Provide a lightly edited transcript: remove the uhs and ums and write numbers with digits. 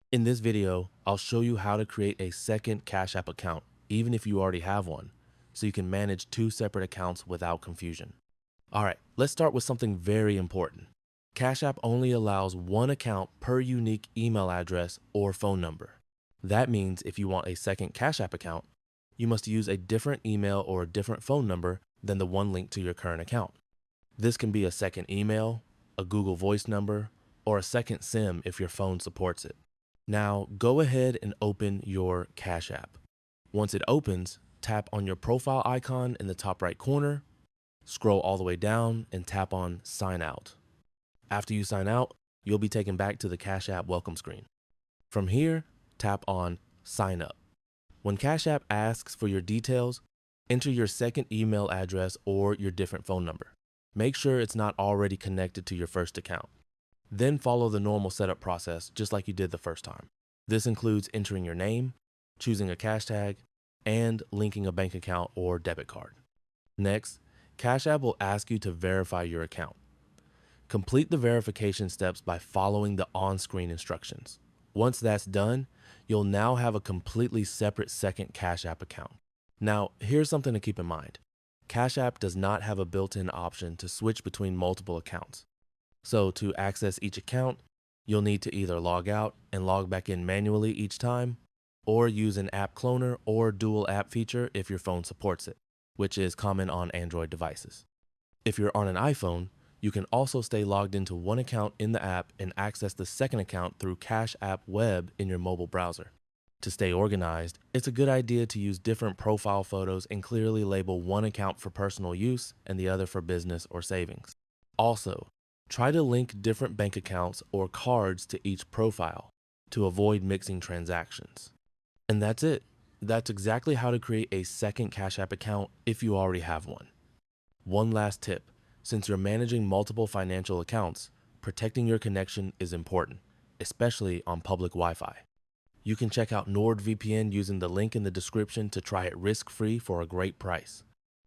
In this video, I'll show you how to create a second Cash App account, even if you already have one, so you can manage two separate accounts without confusion. All right, let's start with something very important. Cash App only allows one account per unique email address or phone number. That means if you want a second Cash App account, you must use a different email or a different phone number than the one linked to your current account. This can be a second email, a Google Voice number, or a second SIM if your phone supports it. Now go ahead and open your Cash App. Once it opens, tap on your profile icon in the top right corner, scroll all the way down and tap on Sign Out. After you sign out, you'll be taken back to the Cash App welcome screen. From here, tap on Sign Up. When Cash App asks for your details, enter your second email address or your different phone number. Make sure it's not already connected to your first account. Then follow the normal setup process just like you did the first time. This includes entering your name, choosing a cash tag, and linking a bank account or debit card. Next, Cash App will ask you to verify your account. Complete the verification steps by following the on-screen instructions. Once that's done, you'll now have a completely separate second Cash App account. Now, here's something to keep in mind. Cash App does not have a built-in option to switch between multiple accounts. So to access each account, you'll need to either log out and log back in manually each time, or use an app cloner or dual app feature if your phone supports it, which is common on Android devices. If you're on an iPhone, you can also stay logged into one account in the app and access the second account through Cash App Web in your mobile browser. To stay organized, it's a good idea to use different profile photos and clearly label one account for personal use and the other for business or savings. Also, try to link different bank accounts or cards to each profile to avoid mixing transactions. And that's it. That's exactly how to create a second Cash App account if you already have one. One last tip. Since you're managing multiple financial accounts, protecting your connection is important, especially on public Wi-Fi. You can check out NordVPN using the link in the description to try it risk-free for a great price.